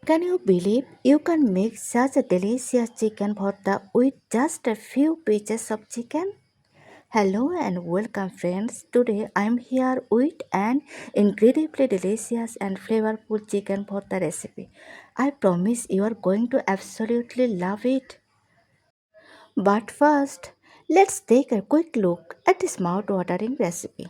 Can you believe you can make such a delicious chicken bhotta with just a few pieces of chicken? Hello and welcome friends. Today I am here with an incredibly delicious and flavorful chicken bhotta recipe. I promise you are going to absolutely love it. But first, let's take a quick look at this mouth-watering recipe.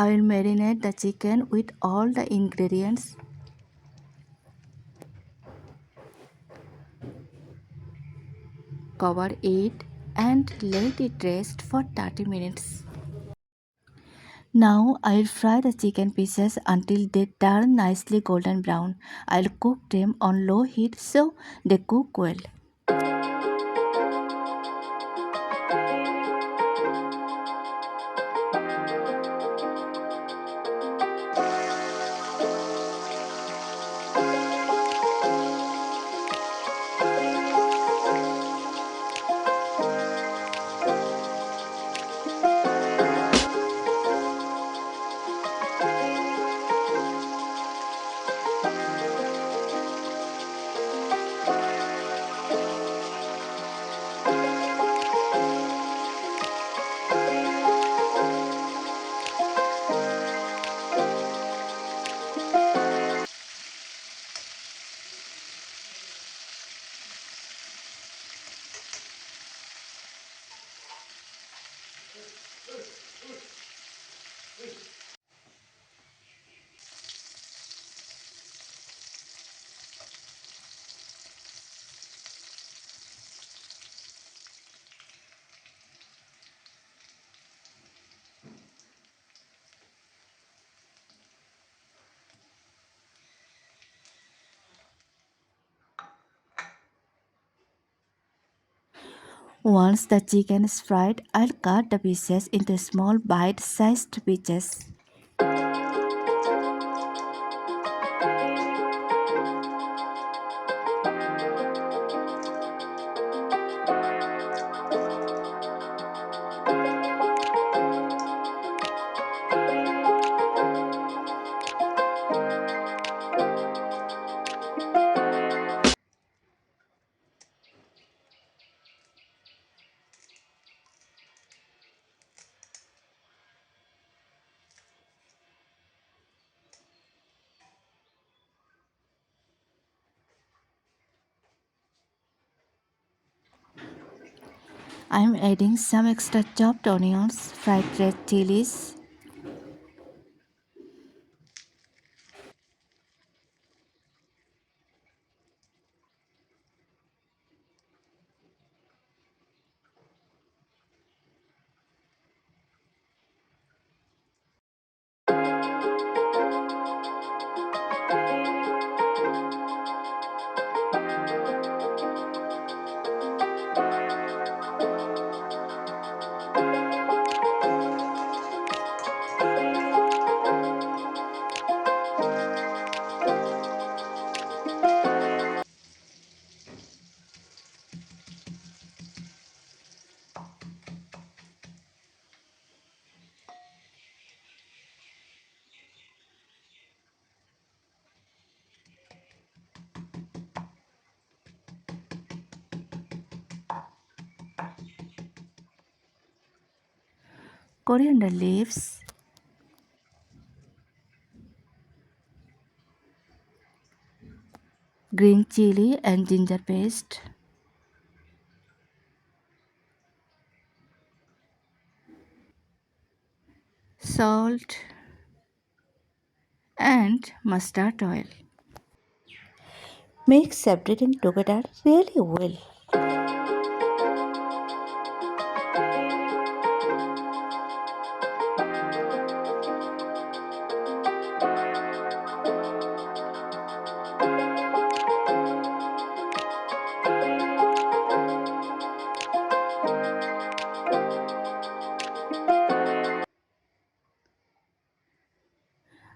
I will marinate the chicken with all the ingredients, cover it, and let it rest for 30 minutes. Now I'll fry the chicken pieces until they turn nicely golden brown. I'll cook them on low heat so they cook well. Once the chicken is fried, I'll cut the pieces into small bite-sized pieces. I'm adding some extra chopped onions, fried red chilies, coriander leaves, green chili and ginger paste, salt, and mustard oil. Mix everything together really well.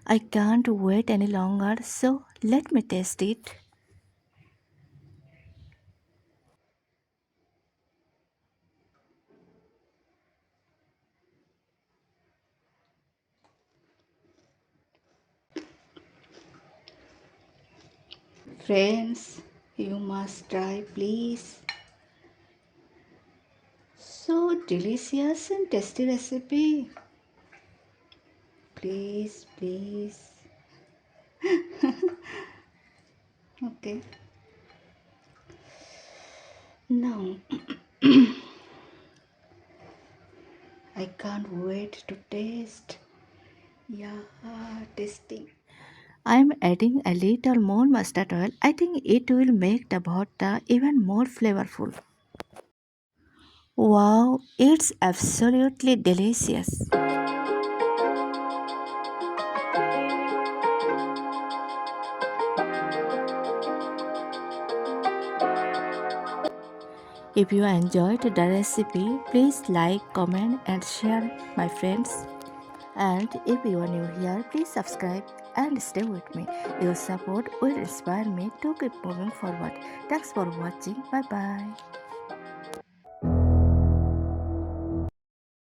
I can't wait any longer, so let me taste it. Friends, you must try, please. So delicious and tasty recipe. Please, please. Okay. Now, I can't wait to taste. Yeah, tasting. I'm adding a little more mustard oil. I think it will make the bhatta even more flavorful. Wow, it's absolutely delicious. If you enjoyed the recipe, please like, comment, and share, my friends. And if you are new here, please subscribe and stay with me. Your support will inspire me to keep moving forward. Thanks for watching. Bye bye.